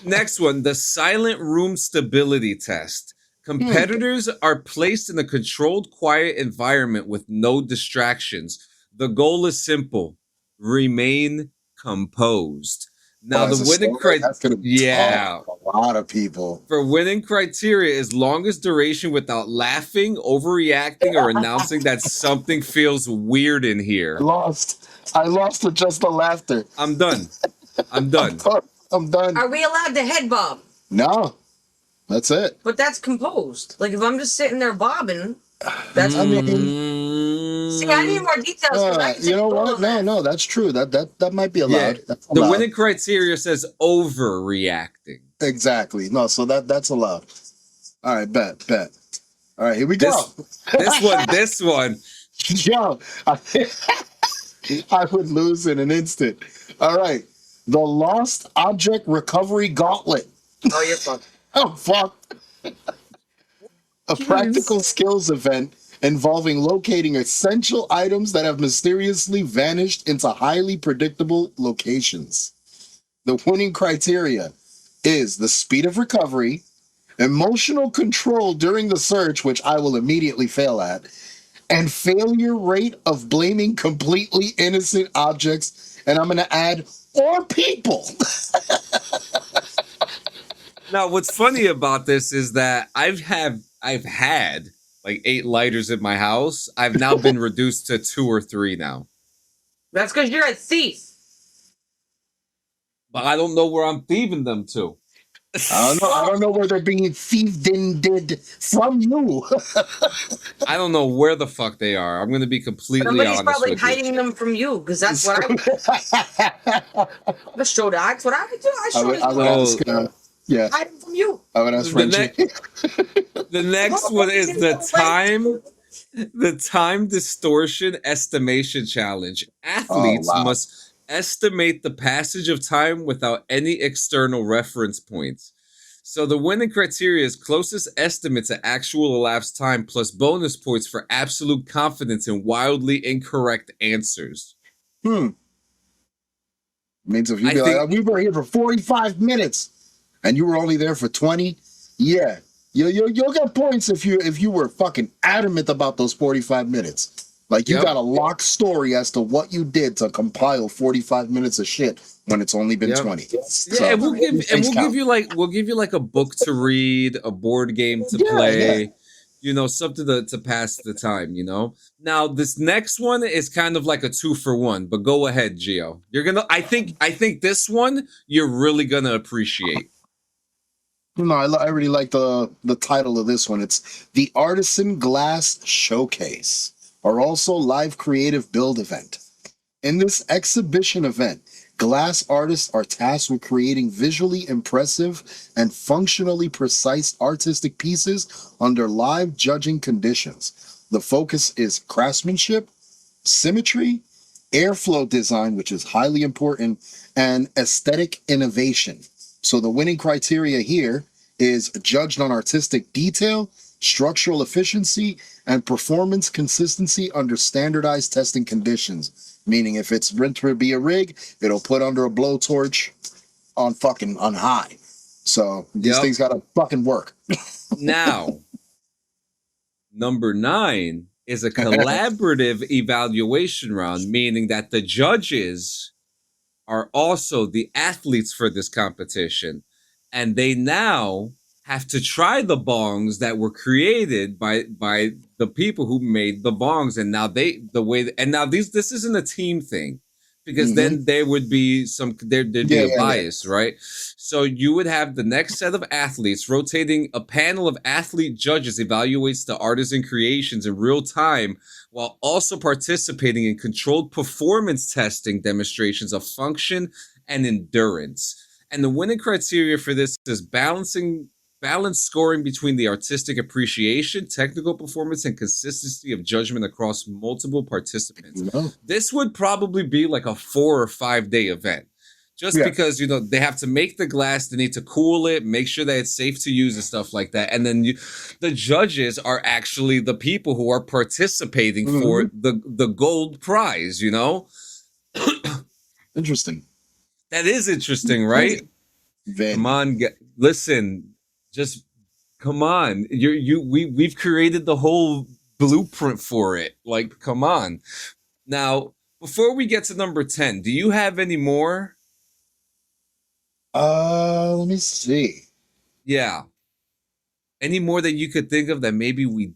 Next one, the silent room stability test. Competitors are placed in a controlled, quiet environment with no distractions. The goal is simple: remain composed. Now, the winning criteria, a lot of people. For winning criteria is longest duration without laughing, overreacting, or announcing that something feels weird in here. I lost with just the laughter. I'm done. I'm done. I'm done. Are we allowed to head bob? No, that's it. But that's composed. Like if I'm just sitting there bobbing, that's. I mean, see, I need more details. you know what? No, that's true. That might be allowed. Yeah. That's allowed. The winning criteria says overreacting. Exactly. No, so that's allowed. All right, bet. All right, here we go. This one. Yo, I would lose in an instant. All right, the Lost Object Recovery Gauntlet. Oh, you're fucked. Oh, fuck. A practical skills event involving locating essential items that have mysteriously vanished into highly predictable locations. The winning criteria is the speed of recovery, emotional control during the search, which I will immediately fail at, and failure rate of blaming completely innocent objects. And I'm going to add or people. Now, what's funny about this is that I've had like 8 lighters in my house. I've now been reduced to 2 or 3 now. That's because you're a thief. But I don't know where I'm thieving them to. I don't know where they're being thieved did from you. I don't know where the fuck they are. I'm going to be completely Somebody's honest probably with you. hiding them from you, because that's what I would. That's what I would do. I would ask, yeah. Hide them from you. I would ask Frenchie. The next one is the time distortion estimation challenge. Athletes must estimate the passage of time without any external reference points. So the winning criteria is closest estimates at actual elapsed time plus bonus points for absolute confidence in wildly incorrect answers. Means if you be like, we were here for 45 minutes and you were only there for 20, yeah. You'll get points if you were fucking adamant about those 45 minutes. Like you got a locked story as to what you did to compile 45 minutes of shit when it's only been 20. Yeah, so, and we'll give you like a book to read, a board game to play, something to pass the time, Now this next one is kind of like a 2-for-1, but go ahead, Gio. I think this one you're really gonna appreciate. No, I really like the title of this one. It's the Artisan Glass Showcase, or also live creative build event. In this exhibition event, glass artists are tasked with creating visually impressive and functionally precise artistic pieces under live judging conditions. The focus is craftsmanship, symmetry, airflow design, which is highly important, and aesthetic innovation. So the winning criteria here is judged on artistic detail, structural efficiency, and performance consistency under standardized testing conditions. Meaning if it's meant to be a rig, it'll put under a blowtorch on high. So these things gotta fucking work. Now, number 9 is a collaborative evaluation round, meaning that the judges are also the athletes for this competition, and they now have to try the bongs that were created by the people who made the bongs, and now this isn't a team thing, because then there would be there'd be a bias, right? So you would have the next set of athletes rotating. A panel of athlete judges evaluates the artisan creations in real time, while also participating in controlled performance testing demonstrations of function and endurance. And the winning criteria for this is balanced scoring between the artistic appreciation, technical performance, and consistency of judgment across multiple participants. This would probably be like a 4 or 5 day event. Just because, they have to make the glass, they need to cool it, make sure that it's safe to use and stuff like that. And then the judges are actually the people who are participating for the gold prize, Interesting. That is interesting, right? Come on, listen, just come on. We've created the whole blueprint for it. Like, come on. Now, before we get to number 10, do you have any more? Let me see. Yeah. Any more that you could think of that maybe we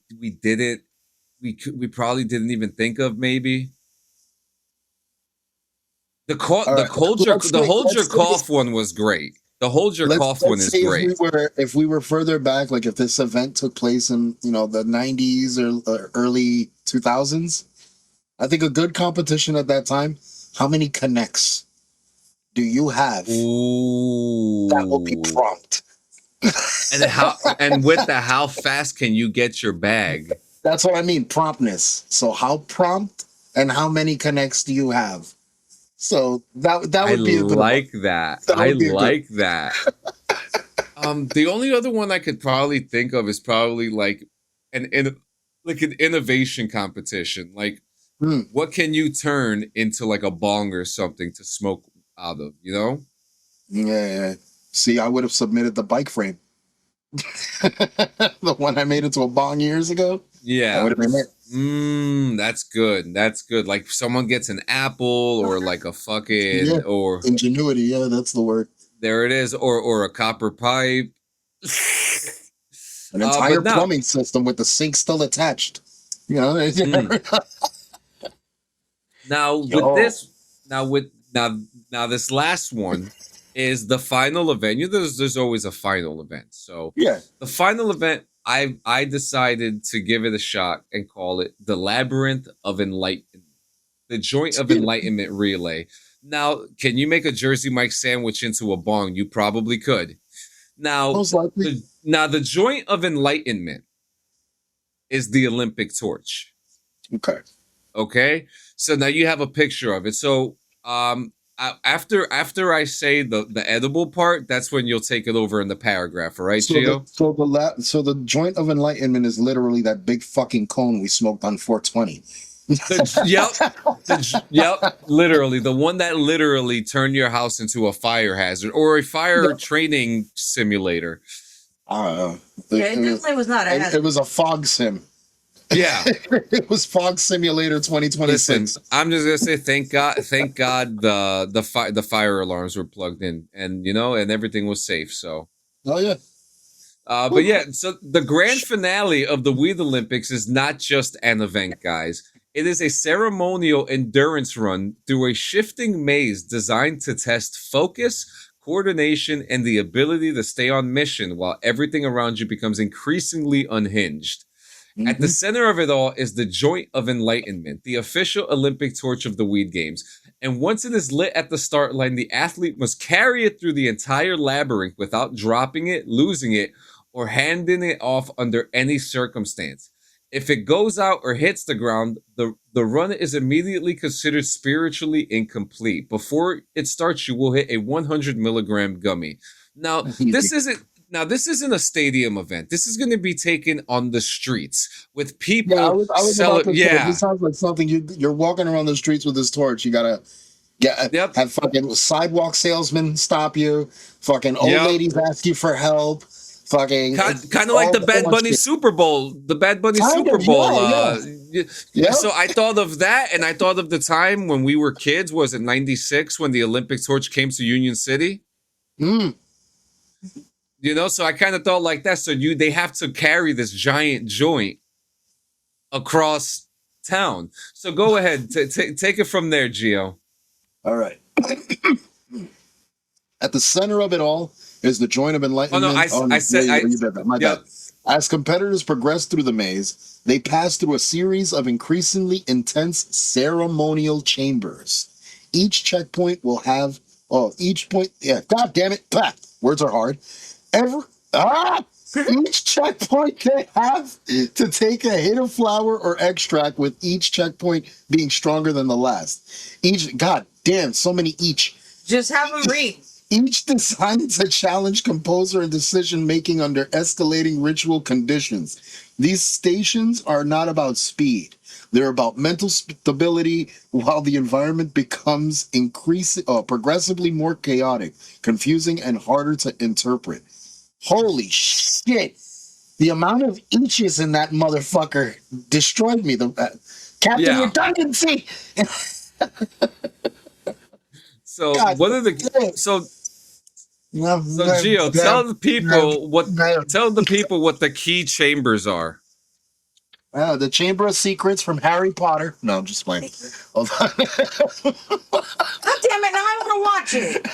probably didn't even think of, maybe? The hold your cough one was great. The hold your cough one is great. If we were further back, like if this event took place in the 90s or early 2000s, I think a good competition at that time. How many connects do you have? Ooh. That will be prompt. How fast can you get your bag? That's what I mean, promptness. So how prompt and how many connects do you have? So that would be a good like one. that. I like that. The only other one I could probably think of is probably like an innovation competition. Like, what can you turn into like a bong or something to smoke out of? Yeah. See, I would have submitted the bike frame. The one I made into a bong years ago. Yeah. That would have been it. That's good. That's good. Like someone gets an apple or like a fucking Yeah, or ingenuity. Yeah, that's the word. there it is, or a copper pipe. An entire But no. plumbing system with the sink still attached. You know, Now with yo, this, now with now this last one is the final event. You know, there's always a final event. So yeah. the final event, I decided to give it a shot and call it the Labyrinth of Enlightenment, the Joint of Enlightenment Relay. Now, can you make a Jersey Mike sandwich into a bong? You probably could. Now, Most likely. the Joint of Enlightenment is the Olympic torch. Okay. Okay, so now you have a picture of it. So after I say the edible part, that's when you'll take it over in the paragraph, all right, Gio? So the joint of enlightenment is literally that big fucking cone we smoked on 420. Yep, literally the one that literally turned your house into a fire hazard or a fire training simulator. It definitely was not. It was a fog sim. Yeah, it was Fog Simulator 2026. Listen, I'm just gonna say thank God the fire alarms were plugged in, and and everything was safe. So, oh yeah. But yeah, so the grand finale of the Weed Olympics is not just an event, guys. It is a ceremonial endurance run through a shifting maze designed to test focus, coordination, and the ability to stay on mission while everything around you becomes increasingly unhinged. At the center of it all is the Joint of Enlightenment, the official Olympic torch of the Weed Games. And once it is lit at the start line, the athlete must carry it through the entire labyrinth without dropping it, losing it, or handing it off under any circumstance. If it goes out or hits the ground, the run is immediately considered spiritually incomplete. Before it starts, you will hit a 100 milligram gummy. Now, this isn't a stadium event. This is going to be taken on the streets with people. Yeah, I was about to say, yeah. this sounds like something you're walking around the streets with this torch. You gotta have fucking sidewalk salesmen stop you. Fucking old ladies ask you for help. Fucking kind of like the Bad Bunny Super Bowl. The Bad Bunny Super Bowl. Yeah. So I thought of that, and I thought of the time when we were kids. Was it '96 when the Olympic torch came to Union City? So I kind of thought like that. So they have to carry this giant joint across town. So go ahead, take it from there, Gio. All right. At the center of it all is the Joint of Enlightenment. My bad. As competitors progress through the maze, they pass through a series of increasingly intense ceremonial chambers. Each checkpoint will have, God damn it, words are hard. Each checkpoint they have to take a hit of flower or extract, with each checkpoint being stronger than the last. God damn, so many each. Just have them read. Each designed to challenge composer and decision making under escalating ritual conditions. These stations are not about speed. They're about mental stability while the environment becomes progressively more chaotic, confusing, and harder to interpret. Holy shit. The amount of inches in that motherfucker destroyed me. Captain Redundancy. So Gio, tell the people what the key chambers are. The Chamber of Secrets from Harry Potter. No, I'm just playing. Hold on. God damn it! Now I want to watch it.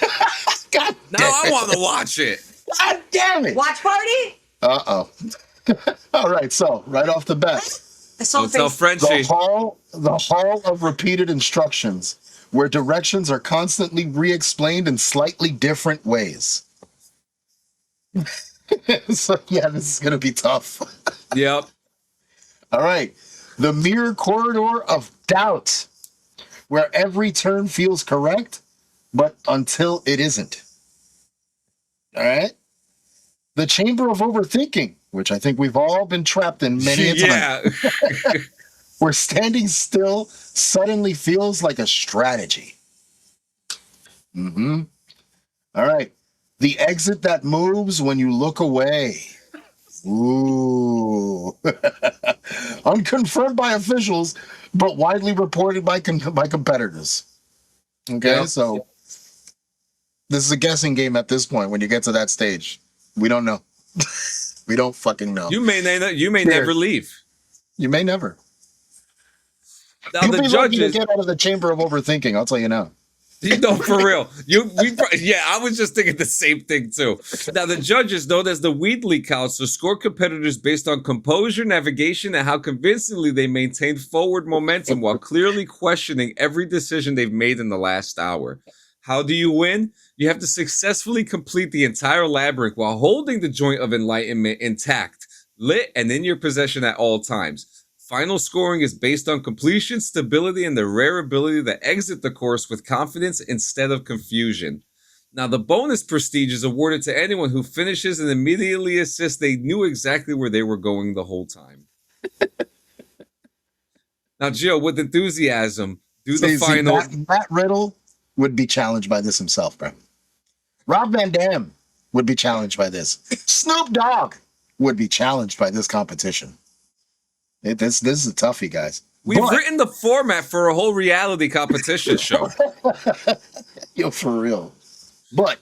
I want to watch it. God damn it! Watch party. All right. So right off the bat, don't tell Frenchie. The hall of repeated instructions, where directions are constantly re-explained in slightly different ways. So yeah, this is gonna be tough. Yep. All right. The mirror corridor of doubt, where every turn feels correct, but until it isn't. All right. The chamber of overthinking, which I think we've all been trapped in many a time. Where standing still suddenly feels like a strategy. All right. The exit that moves when you look away. Ooh. Unconfirmed by officials, but widely reported by competitors. Okay, Yep. so this is a guessing game at this point when you get to that stage. We don't know. We don't fucking know. You may never leave. You may never. Now You'll the be lucky to judges, get out of the chamber of overthinking, I'll tell you now. you know, for real. I was just thinking the same thing too. Now the judges, known as the Wheatley Council, score competitors based on composure, navigation, and how convincingly they maintain forward momentum while clearly questioning every decision they've made in the last hour. How do you win? You have to successfully complete the entire labyrinth while holding the joint of enlightenment intact, lit, and in your possession at all times. Final scoring is based on completion, stability, and the rare ability to exit the course with confidence instead of confusion. Now, the bonus prestige is awarded to anyone who finishes and immediately assists they knew exactly where they were going the whole time. Now, Gio, with enthusiasm, do the final. Matt Riddle would be challenged by this himself, bro. Rob Van Dam would be challenged by this. Snoop Dogg would be challenged by this competition. This is a toughie, guys. We've written the format for a whole reality competition show. Yo, for real. But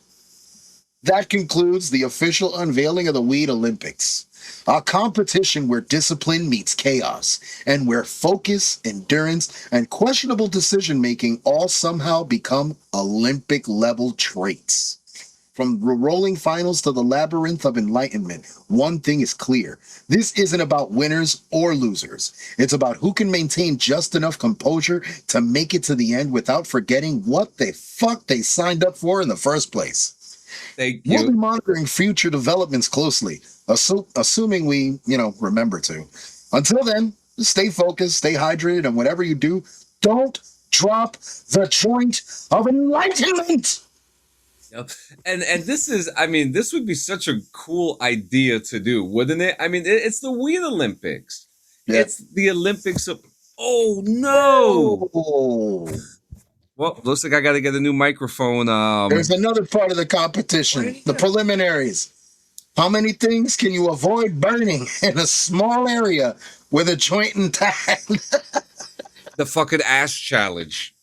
that concludes the official unveiling of the Weed Olympics, a competition where discipline meets chaos and where focus, endurance, and questionable decision-making all somehow become Olympic-level traits. From the rolling finals to the Labyrinth of Enlightenment, one thing is clear. This isn't about winners or losers. It's about who can maintain just enough composure to make it to the end without forgetting what the fuck they signed up for in the first place. Thank you. We'll be monitoring future developments closely, assuming we, remember to. Until then, stay focused, stay hydrated, and whatever you do, don't drop the joint of enlightenment. And this is, this would be such a cool idea to do, wouldn't it? It's the Weed Olympics. Yeah. It's the Olympics of, oh no. Oh. Well, looks like I got to get a new microphone. There's another part of the competition, the preliminaries. How many things can you avoid burning in a small area with a joint intact? The fucking ash challenge.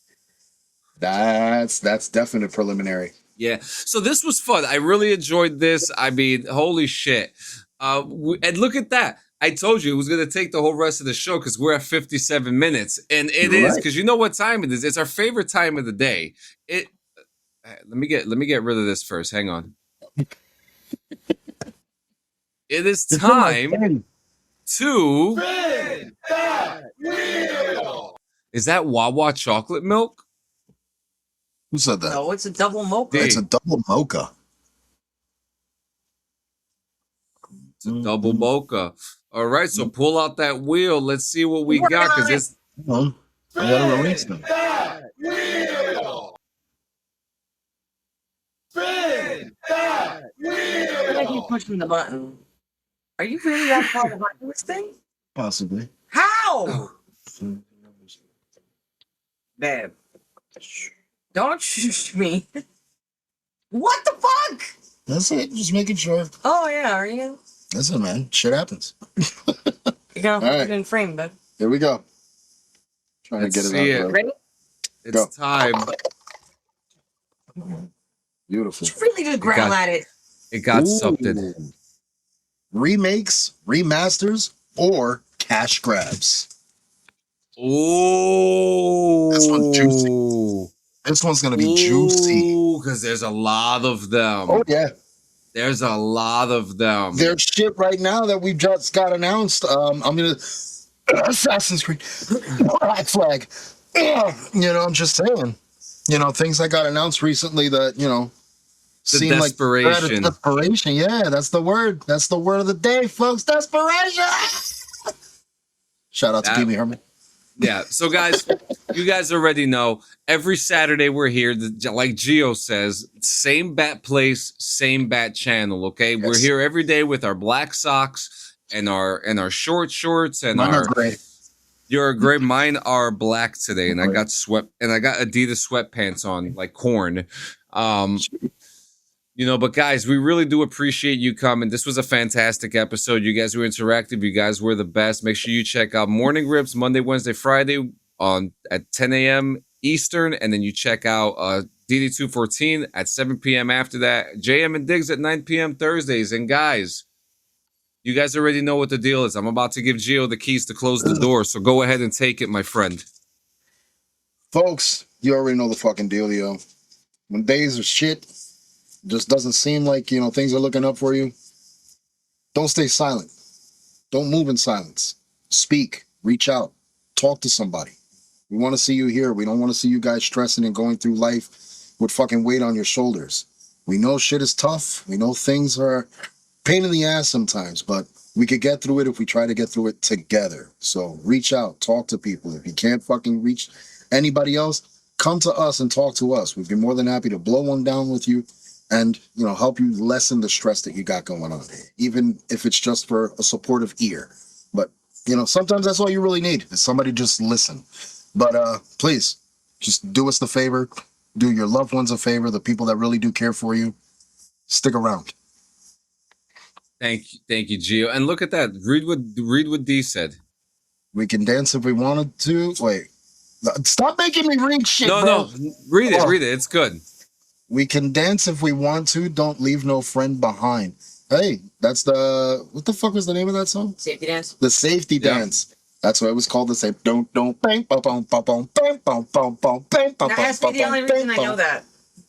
That's definite preliminary. Yeah. So this was fun. I really enjoyed this. Holy shit. And look at that. I told you it was going to take the whole rest of the show because we're at 57 minutes. And it is because you know what time it is. It's our favorite time of the day. Let me get rid of this first. Hang on. It is time to spin that wheel. Is that Wawa chocolate milk? Who said that? No, it's a double mocha. It's a double mocha. It's a double mocha. All right, so pull out that wheel. Let's see what we got. Because it's. I gotta release them. That wheel. Spin that wheel. I keep pushing the button. Are you really that far behind this thing? Possibly. How? Babe. Don't shoot me. What the fuck? That's it. Just making sure. Oh, yeah. Are you? That's it, man. Shit happens. You gotta hold it in frame, babe. Here we go. Trying to get it out. Ready? It's time. Beautiful. You really did growl at it. It got something. Remakes, remasters, or cash grabs. Oh. This one's juicy. This one's going to be juicy. Because there's a lot of them. Oh, yeah. There's a lot of them. There's shit right now that we just got announced. I'm going to... Assassin's Creed. Black Flag. I'm just saying. Things that got announced recently that, seem desperation. Like desperation. Yeah, that's the word. That's the word of the day, folks. Desperation. Shout out to Pee-wee Herman. Yeah. So, guys, you guys already know. Every Saturday we're here. Like Gio says, same bat place, same bat channel. Okay, yes. We're here every day with our black socks and our short shorts and mine are gray. You're gray. Mine are black today, and I got Adidas sweatpants on like corn. But guys, we really do appreciate you coming. This was a fantastic episode. You guys were interactive. You guys were the best. Make sure you check out Morning Rips Monday, Wednesday, Friday at 10 a.m. Eastern, and then you check out DD214 at 7 p.m. after that. JM and Diggs at 9 p.m. Thursdays. And guys, you guys already know what the deal is. I'm about to give Gio the keys to close the door, so go ahead and take it, my friend. Folks, you already know the fucking deal, yo. When days are shit, just doesn't seem like, things are looking up for you, don't stay silent. Don't move in silence. Speak. Reach out. Talk to somebody. We want to see you here. We don't want to see you guys stressing and going through life with fucking weight on your shoulders. We know shit is tough. We know things are pain in the ass sometimes, but we could get through it if we try to get through it together. So reach out. Talk to people. If you can't fucking reach anybody else, come to us and talk to us. We'd be more than happy to blow one down with you and, help you lessen the stress that you got going on, even if it's just for a supportive ear. But, sometimes that's all you really need is somebody just listen. But please, just do us the favor. Do your loved ones a favor, the people that really do care for you. Stick around. Thank you, Gio. And look at that. Read what D said. We can dance if we wanted to. Wait. Stop making me read shit, bro. No. Read it. It's good. We can dance if we want to. Don't leave no friend behind. Hey, that's what the fuck was the name of that song? Safety dance. The safety dance. That's what it was called. The same. Don't bang, bang, bang, bang, bang, bang, bang, bang, bang. That has to be the only reason I know that.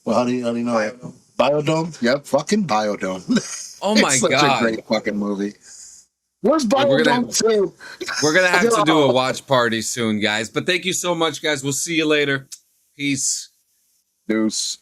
Well, how do you know it? Biodome? Yep, fucking Biodome. Oh my it's such God. a great fucking movie. Where's Biodome 2? We're gonna have to do a watch party soon, guys. But thank you so much, guys. We'll see you later. Peace. Deuce.